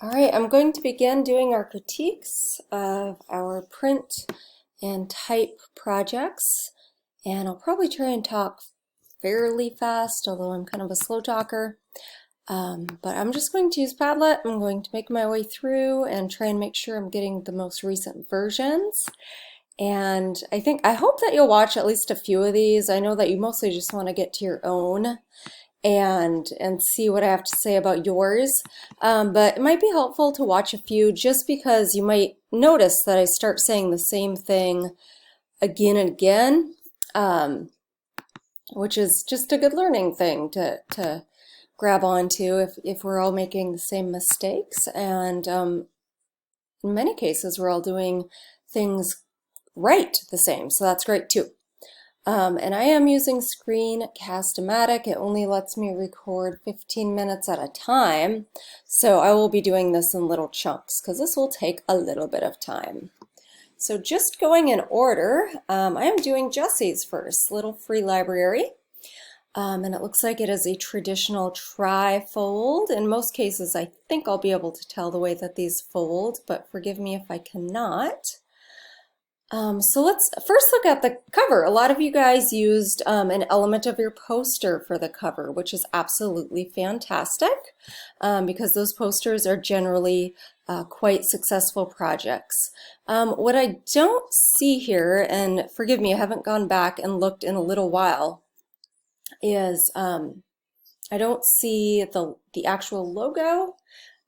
All right, I'm going to begin doing our critiques of our print and type projects, and I'll probably try and talk fairly fast, although I'm kind of a slow talker. But I'm just going to use Padlet. I'm going to make my way through and try and make sure I'm getting the most recent versions. And I hope that you'll watch at least a few of these. I know that you mostly just want to get to your own and see what I have to say about yours. But it might be helpful to watch a few just because you might notice that I start saying the same thing again and again, which is just a good learning thing to grab onto if we're all making the same mistakes. And in many cases, we're all doing things right the same, so that's great too. And I am using Screencast-O-Matic. It only lets me record 15 minutes at a time, so I will be doing this in little chunks because this will take a little bit of time. So just going in order, I am doing Jesse's first, little free library. And it looks like it is a traditional tri-fold. In most cases, I think I'll be able to tell the way that these fold, but forgive me if I cannot. So let's first look at the cover. A lot of you guys used an element of your poster for the cover, which is absolutely fantastic because those posters are generally quite successful projects. What I don't see here, and forgive me, I haven't gone back and looked in a little while, is I don't see the actual logo.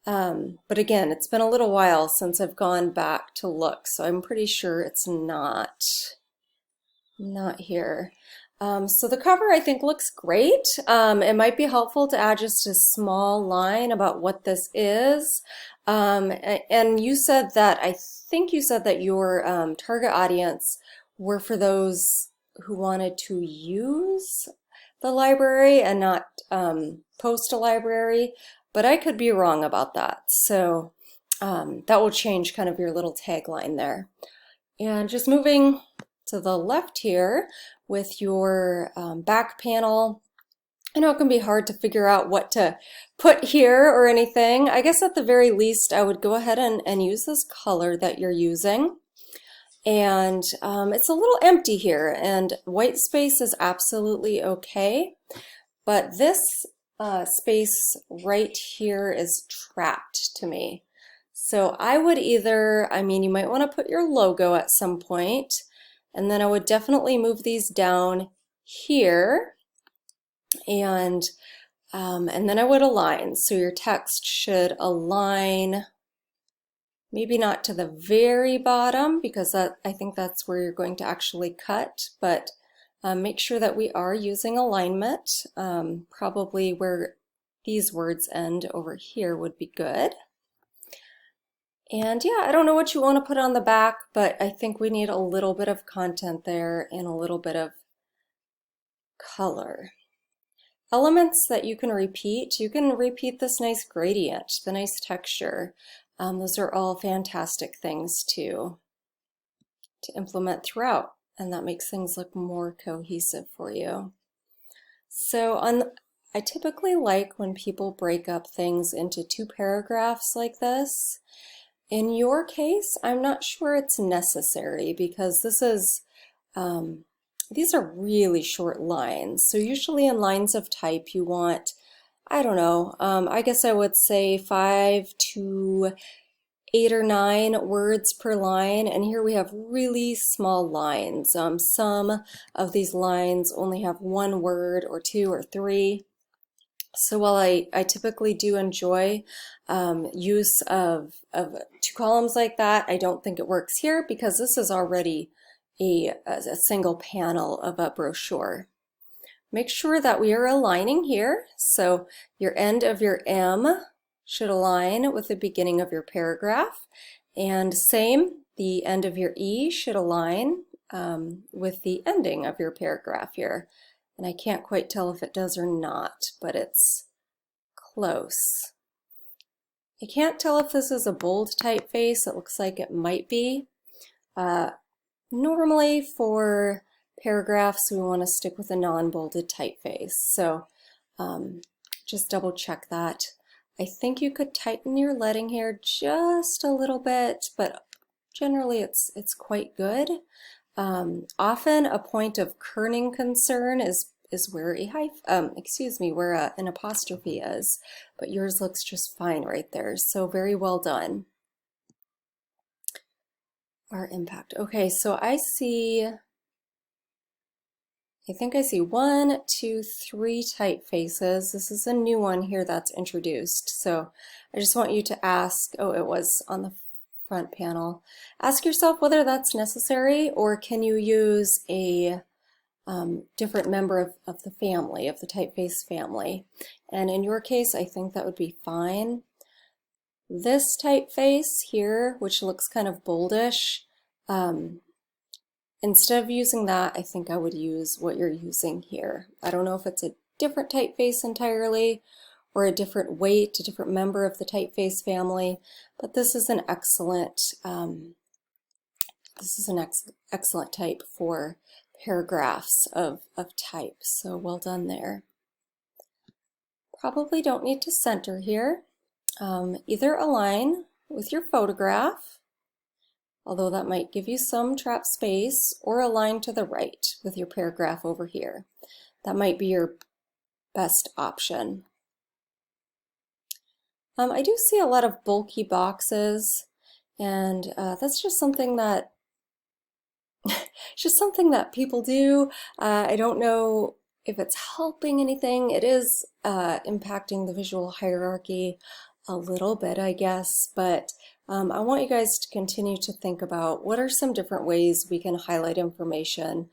But again, it's been a little while since I've gone back to look, so I'm pretty sure it's not here. So the cover I think looks great. It might be helpful to add just a small line about what this is. And you said that, I think you said that your target audience were for those who wanted to use the library and not post a library. But I could be wrong about that. So that will change kind of your little tagline there. And just moving to the left here with your back panel, I know it can be hard to figure out what to put here or anything. I guess at the very least, I would go ahead and use this color that you're using. And it's a little empty here, and white space is absolutely okay. But this space right here is trapped to me. So I would either, you might want to put your logo at some point, and then I would definitely move these down here, and then I would align. So your text should align, maybe not to the very bottom, because I think that's where you're going to actually cut, but make sure that we are using alignment. Probably where these words end over here would be good. And yeah, I don't know what you want to put on the back, but I think we need a little bit of content there and a little bit of color. Elements that you can repeat this nice gradient, the nice texture. Those are all fantastic things to implement throughout. And that makes things look more cohesive for you. So I typically like when people break up things into 2 paragraphs like this. In your case, I'm not sure it's necessary because this is these are really short lines. So usually in lines of type you want, I don't know, I guess I would say 5 to 8 or 9 words per line, and here we have really small lines. Some of these lines only have 1 word or 2 or 3. So while I typically do enjoy use of 2 columns like that, I don't think it works here because this is already a single panel of a brochure. Make sure that we are aligning here. So your end of your M should align with the beginning of your paragraph, and same, the end of your E should align with the ending of your paragraph here. And I can't quite tell if it does or not, but it's close. I can't tell if this is a bold typeface. It looks like it might be. Normally for paragraphs we want to stick with a non-bolded typeface, so just double check that. I think you could tighten your leading here just a little bit, but generally it's quite good. Often a point of kerning concern is where a where an apostrophe is, but yours looks just fine right there. So very well done. Our impact. Okay, so I think I see 1, 2, 3 typefaces. This is a new one here that's introduced. So I just want you to ask, oh, it was on the front panel. Ask yourself whether that's necessary, or can you use a different member of the family, of the typeface family. And in your case, I think that would be fine. This typeface here, which looks kind of boldish, instead of using that, I think I would use what you're using here. I don't know if it's a different typeface entirely or a different weight, a different member of the typeface family, but this is an excellent excellent type for paragraphs of type. So well done there. Probably don't need to center here. Either align with your photograph, although that might give you some trap space, or align to the right with your paragraph over here. That might be your best option. I do see a lot of bulky boxes, and that's just something that people do. I don't know if it's helping anything. It is impacting the visual hierarchy a little bit, I guess, but I want you guys to continue to think about what are some different ways we can highlight information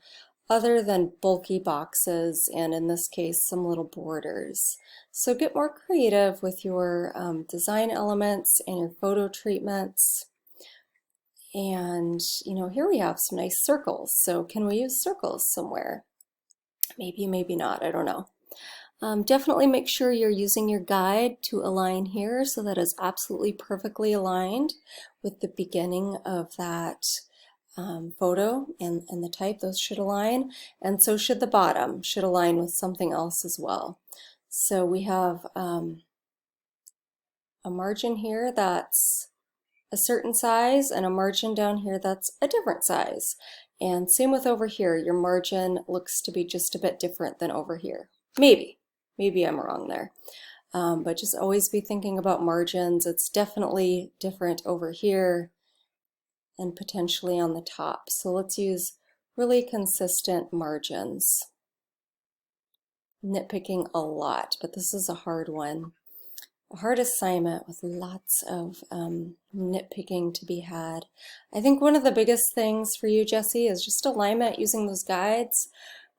other than bulky boxes, and in this case, some little borders. So get more creative with your design elements and your photo treatments. And, you know, here we have some nice circles. So can we use circles somewhere? Maybe, maybe not, I don't know. Definitely make sure you're using your guide to align here so that it's absolutely perfectly aligned with the beginning of that photo and the type. Those should align, and so should the bottom, should align with something else as well. So we have a margin here that's a certain size and a margin down here that's a different size. And same with over here, your margin looks to be just a bit different than over here. Maybe I'm wrong there. But just always be thinking about margins. It's definitely different over here and potentially on the top. So let's use really consistent margins. Nitpicking a lot, but this is a hard one. A hard assignment with lots of nitpicking to be had. I think one of the biggest things for you, Jessie, is just alignment using those guides.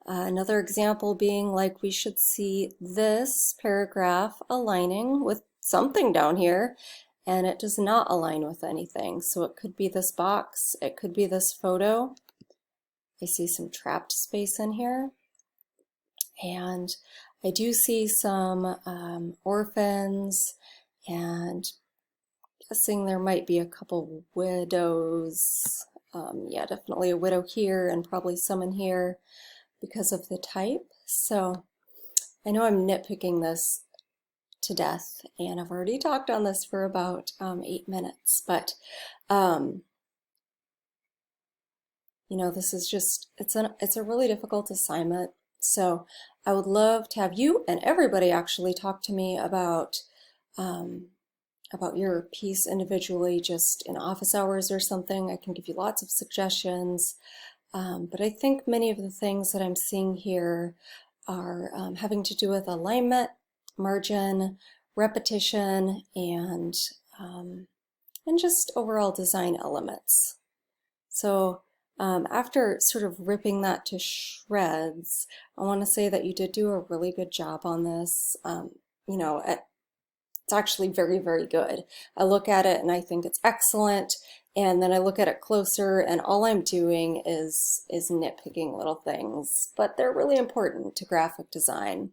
Another example being like we should see this paragraph aligning with something down here, and it does not align with anything. So it could be this box, it could be this photo. I see some trapped space in here. And I do see some orphans, and guessing there might be a couple widows. Yeah, definitely a widow here and probably some in here because of the type. So I know I'm nitpicking this to death, and I've already talked on this for about 8 minutes, but you know, this is just, it's a really difficult assignment. So I would love to have you and everybody actually talk to me about your piece individually, just in office hours or something. I can give you lots of suggestions. But I think many of the things that I'm seeing here are having to do with alignment, margin, repetition, and just overall design elements. So after sort of ripping that to shreds, I want to say that you did do a really good job on this. You know, it's actually very, very good. I look at it and I think it's excellent. And then I look at it closer and all I'm doing is nitpicking little things, but they're really important to graphic design.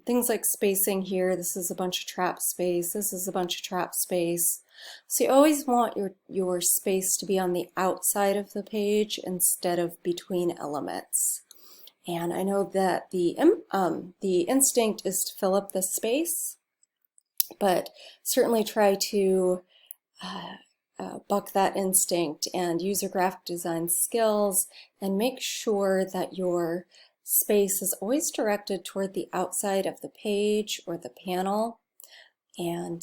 Things like spacing here, this is a bunch of trap space, this is a bunch of trap space. So you always want your space to be on the outside of the page instead of between elements. And I know that the instinct is to fill up the space, but certainly try to buck that instinct and use your graphic design skills and make sure that your space is always directed toward the outside of the page or the panel. And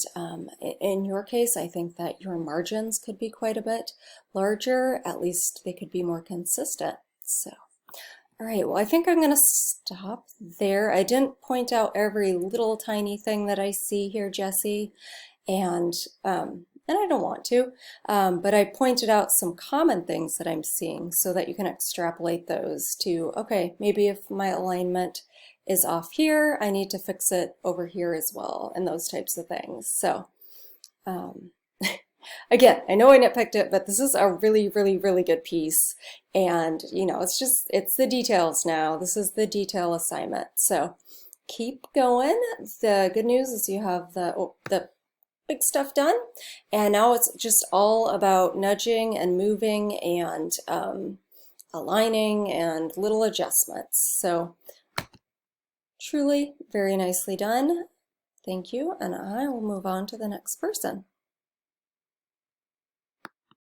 in your case, I think that your margins could be quite a bit larger. At least they could be more consistent. So, all right, well, I think I'm going to stop there. I didn't point out every little tiny thing that I see here, Jessie, and I don't want to, but I pointed out some common things that I'm seeing so that you can extrapolate those to, okay, maybe if my alignment is off here, I need to fix it over here as well, and those types of things. So again, I know I nitpicked it, but this is a really, really, really good piece. And, you know, it's the details now. This is the detail assignment. So keep going. The good news is you have the big stuff done. And now it's just all about nudging and moving and aligning and little adjustments. So truly very nicely done. Thank you. And I will move on to the next person.